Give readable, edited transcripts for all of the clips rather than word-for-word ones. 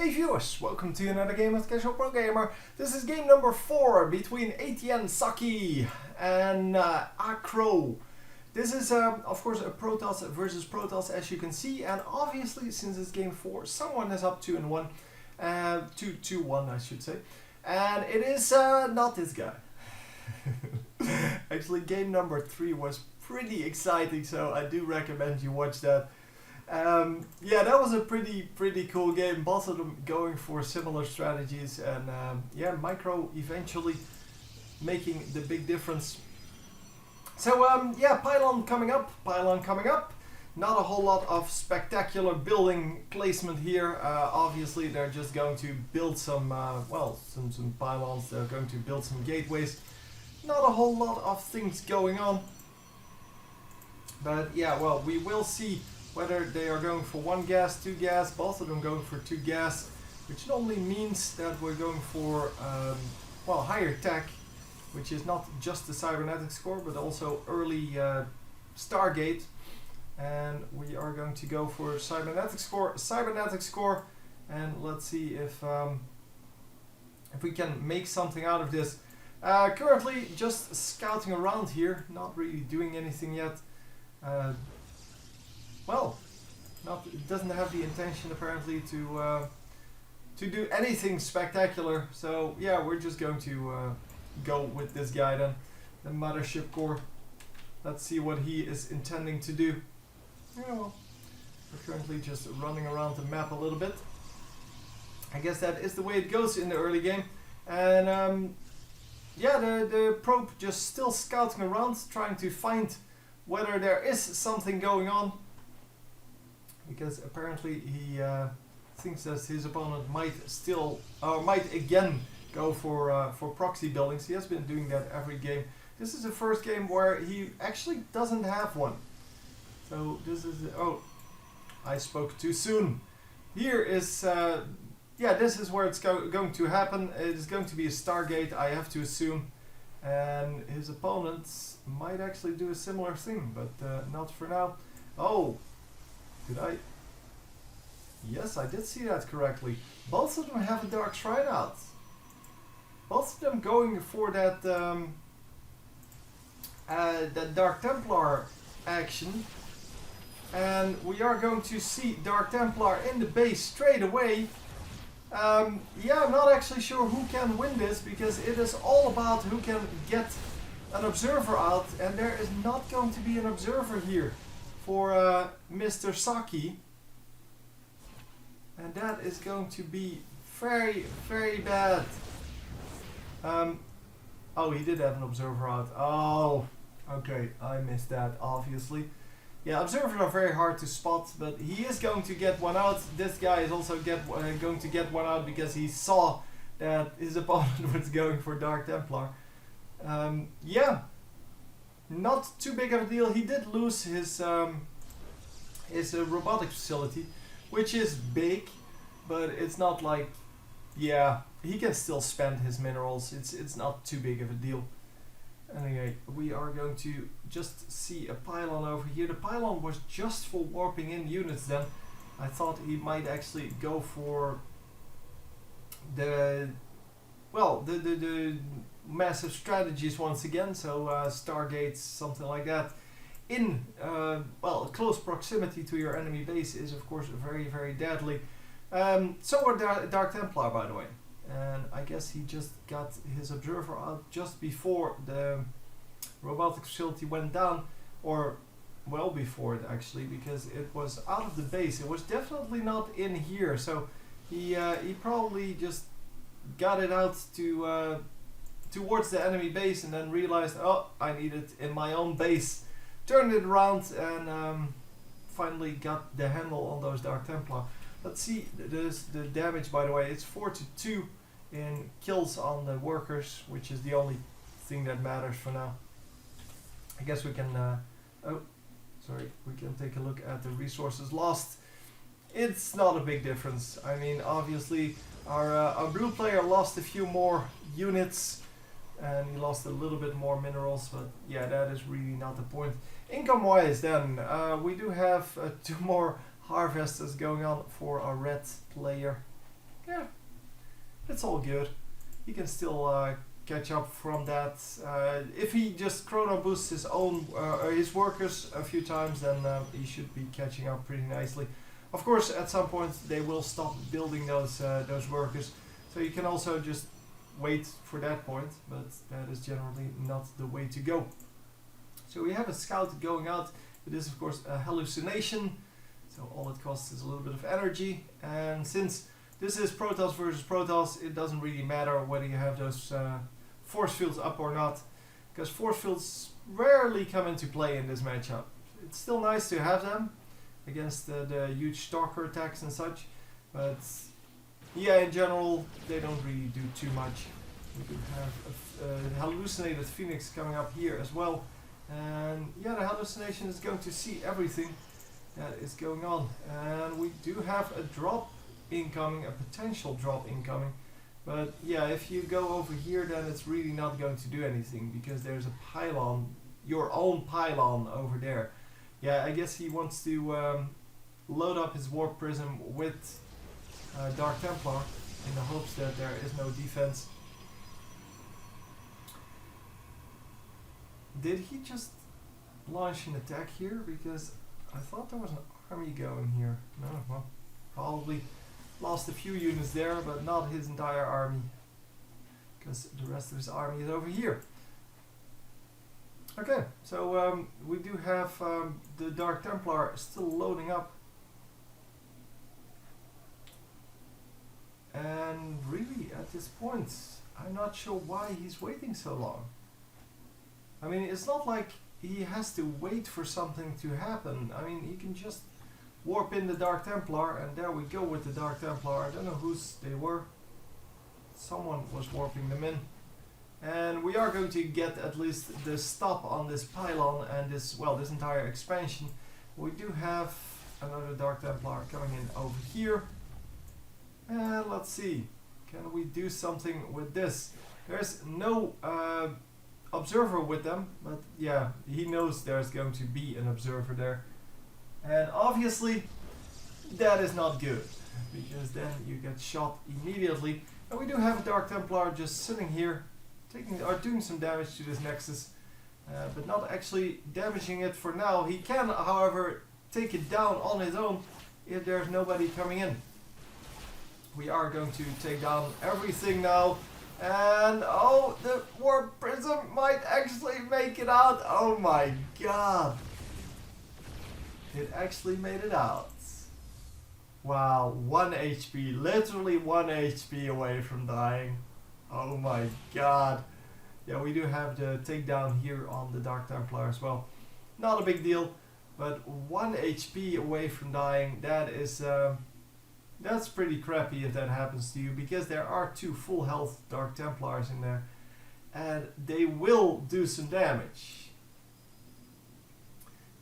Hey viewers, welcome to another game with Casual Pro Gamer. This is game number 4 between aTn, Socke and AcRo. This is of course a Protoss versus Protoss, as you can see, and obviously since it's game 4, someone is up 2-1, 2-1 I should say, and it is not this guy. Actually, game number 3 was pretty exciting, so I do recommend you watch that. Yeah, that was a pretty cool game. Both of them going for similar strategies, and yeah, Micro eventually making the big difference. So yeah, pylon coming up. Not a whole lot of spectacular building placement here. Obviously, they're just going to build some some pylons. They're going to build some gateways. Not a whole lot of things going on. But yeah, well, we will see whether they are going for 1 gas, 2 gas, both of them going for 2 gas, which normally means that we're going for well, higher tech, which is not just the cybernetic score, but also early Stargate. And we are going to go for cybernetic score, and let's see if we can make something out of this. Currently just scouting around here, not really doing anything yet. Well, it doesn't have the intention apparently to do anything spectacular. So yeah, we're just going to go with this guy then, the mothership core. Let's see what he is intending to do. Yeah, well, we're currently just running around the map a little bit. I guess that is the way it goes in the early game. And yeah, the probe just still scouting around, trying to find whether there is something going on. Because apparently he thinks that his opponent might again go for proxy buildings. He has been doing that every game. This is the first game where he actually doesn't have one. So this is oh, I spoke too soon. Here is yeah, this is where it's going to happen. It is going to be a Stargate, I have to assume, and his opponents might actually do a similar thing, but not for now. Oh. Did I? Yes, I did see that correctly. Both of them have a Dark Shrine out. Both of them going for that that Dark Templar action. And we are going to see Dark Templar in the base straight away. Yeah, I'm not actually sure who can win this, because it is all about who can get an observer out, and there is not going to be an observer here for Mr. Socke, and that is going to be very bad. Oh, he did have an observer out. Oh, okay, I missed that obviously. Yeah, observers are very hard to spot, but he is going to get one out. This guy is also going to get one out because he saw that his opponent was going for Dark Templar. Yeah. Not too big of a deal. He did lose his robotics facility, which is big, but it's not like, yeah, he can still spend his minerals. It's not too big of a deal. Anyway, we are going to just see a pylon over here. The pylon was just for warping in units then. I thought he might actually go for the massive strategies once again, so Stargates, something like that, in well, close proximity to your enemy base is of course very deadly. So are Dark Templar, by the way, and I guess he just got his observer out just before the robotic facility went down, or well before it actually, because it was out of the base. It was definitely not in here, so he probably just got it out to towards the enemy base, and then realized, oh, I need it in my own base. Turned it around and finally got the handle on those Dark Templar. Let's see the damage, by the way. It's 4-2 in kills on the workers, which is the only thing that matters for now. I guess we can oh, sorry, we can take a look at the resources lost. It's not a big difference. I mean, obviously our blue player lost a few more units, and he lost a little bit more minerals, but yeah, that is really not the point. Income wise then, we do have 2 more harvesters going on for our red player. yeah, it's all good. He can still catch up from that. If he just chrono boosts his own his workers a few times, then he should be catching up pretty nicely. Of course, at some point they will stop building those workers, so you can also just wait for that point, but that is generally not the way to go. So we have a scout going out. It is of course a hallucination, so all it costs is a little bit of energy, and since this is Protoss versus Protoss, it doesn't really matter whether you have those force fields up or not, because force fields rarely come into play in this matchup. It's still nice to have them against the huge stalker attacks and such, but yeah, in general they don't really do too much. We could have a hallucinated phoenix coming up here as well, and yeah, the hallucination is going to see everything that is going on, and we do have a drop incoming, a potential drop incoming, but yeah, if you go over here then it's really not going to do anything because there's a pylon, your own pylon over there. Yeah, I guess he wants to load up his warp prism with Dark Templar in the hopes that there is no defense. Did he just launch an attack here? Because I thought there was an army going here. No, well, probably lost a few units there, but not his entire army, because the rest of his army is over here. Okay, so we do have the Dark Templar still loading up, and really at this point I'm not sure why he's waiting so long. I mean, it's not like he has to wait for something to happen. I mean, he can just warp in the Dark Templar, and there we go with the Dark Templar. I don't know whose they were. Someone was warping them in. And we are going to get at least the stop on this pylon and this, well, this entire expansion. We do have another Dark Templar coming in over here. And let's see, can we do something with this? There's no observer with them, but yeah, he knows there's going to be an observer there. And obviously that is not good, because then you get shot immediately. And we do have a Dark Templar just sitting here, doing some damage to this Nexus, but not actually damaging it for now. He can, however, take it down on his own if there's nobody coming in. We are going to take down everything now. And oh, the warp prism might actually make it out. Oh my god. It actually made it out. Wow, 1 HP, literally 1 HP away from dying. Oh my god. Yeah, we do have the takedown here on the Dark Templar as well. Not a big deal, but 1 HP away from dying, that is that's pretty crappy if that happens to you, because there are 2 full health Dark Templars in there, and they will do some damage.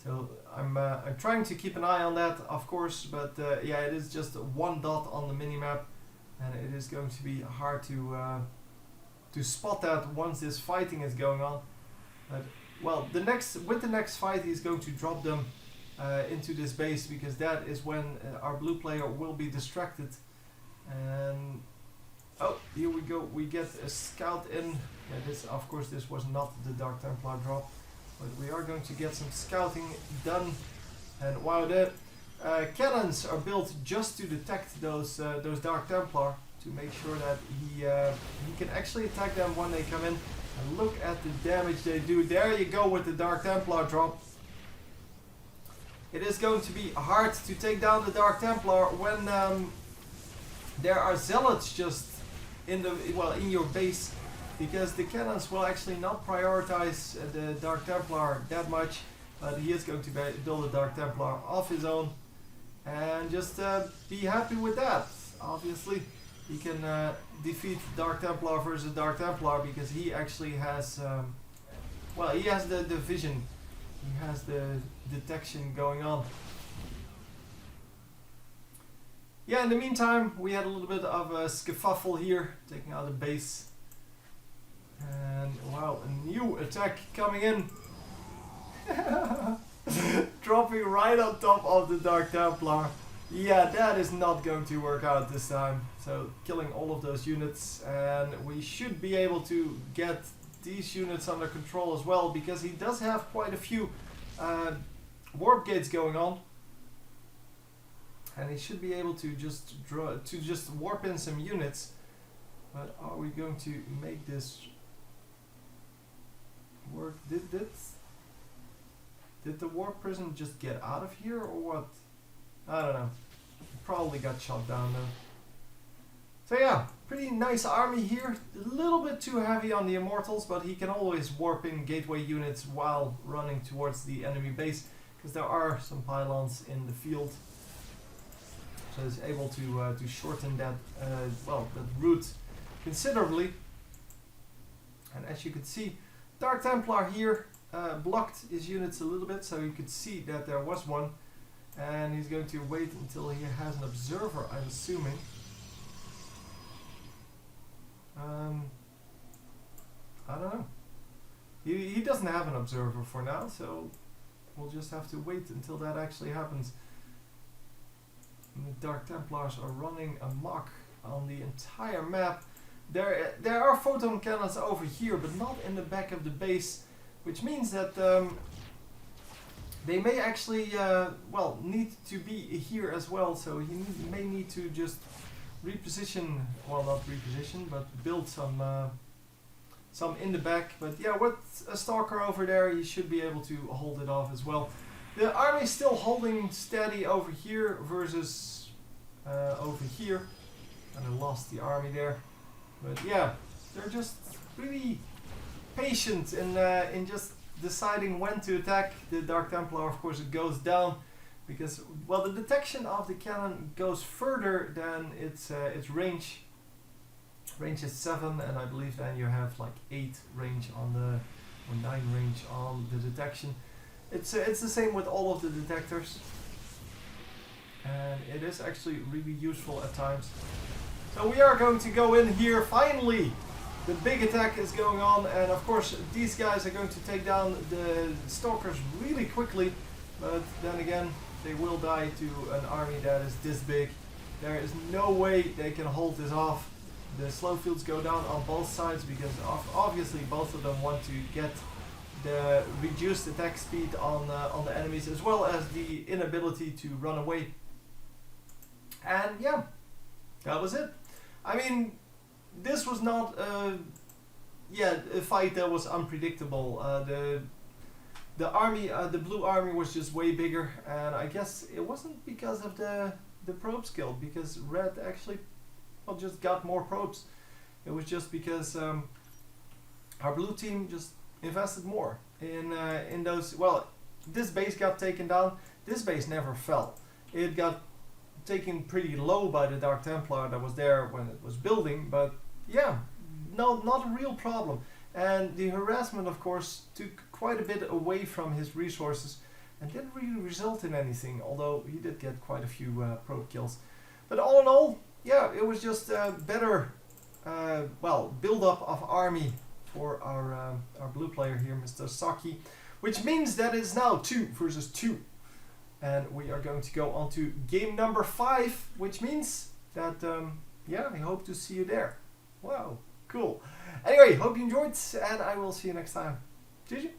So I'm trying to keep an eye on that, of course, but yeah, it is just 1 dot on the minimap, and it is going to be hard to spot that once this fighting is going on. But well, with the next fight, he's going to drop them into this base, because that is when our blue player will be distracted. And oh, here we go. We get a scout in. Yeah, this, of course, this was not the Dark Templar drop, but we are going to get some scouting done. And wow, the cannons are built just to detect those Dark Templar, to make sure that he can actually attack them when they come in. And look at the damage they do. There you go with the Dark Templar drop. It is going to be hard to take down the Dark Templar when there are zealots just in your base, because the cannons will actually not prioritize the Dark Templar that much, but he is going to build a Dark Templar of his own, and just be happy with that. Obviously, he can defeat Dark Templar versus Dark Templar, because he actually has, he has the vision. He has the detection going on. Yeah, in the meantime, we had a little bit of a skefuffle here, taking out the base. And wow, a new attack coming in. Dropping right on top of the Dark Templar. Yeah, that is not going to work out this time. So killing all of those units, and we should be able to get these units under control as well, because he does have quite a few warp gates going on, and he should be able to just warp in some units. But are we going to make this work? Did the warp prison just get out of here or what? I don't know. Probably got shot down though. So yeah, pretty nice army here. A little bit too heavy on the immortals, but he can always warp in gateway units while running towards the enemy base, because there are some pylons in the field. So he's able to shorten that that route considerably. And as you can see, Dark Templar here blocked his units a little bit, so you could see that there was one. And he's going to wait until he has an observer, I'm assuming. I don't know. He doesn't have an observer for now, so we'll just have to wait until that actually happens. And the Dark Templars are running amok on the entire map. There are photon cannons over here, but not in the back of the base, which means that they may actually need to be here as well. So he may need to just reposition, well, not reposition, but build some in the back. But yeah, with a stalker over there, he should be able to hold it off as well. The army is still holding steady over here versus over here, and I lost the army there. But yeah, they're just really patient in just deciding when to attack. The Dark Templar, of course, it goes down because, well, the detection of the cannon goes further than its range. Range is 7, and I believe then you have like 8 range on or 9 range on the detection. It's the same with all of the detectors, and it is actually really useful at times. So we are going to go in here finally. The big attack is going on, and of course these guys are going to take down the stalkers really quickly, but then again they will die to an army that is this big. There is no way they can hold this off. The slow fields go down on both sides because obviously both of them want to get the reduced attack speed on the enemies, as well as the inability to run away. And yeah, that was it. I mean, this was not a fight that was unpredictable. The army, the blue army, was just way bigger, and I guess it wasn't because of the probe skill, because red actually just got more probes. It was just because our blue team just invested more in those. Well, this base got taken down. This base never fell. It got taken pretty low by the Dark Templar that was there when it was building, but yeah, no, not a real problem. And the harassment, of course, took quite a bit away from his resources and didn't really result in anything, although he did get quite a few probe kills. But all in all, yeah, it was just a better build-up of army for our blue player here, Mr. Socke, which means that it's now 2 versus 2. And we are going to go on to game number 5, which means that, I hope to see you there. Wow, cool. Anyway, hope you enjoyed, and I will see you next time. GG.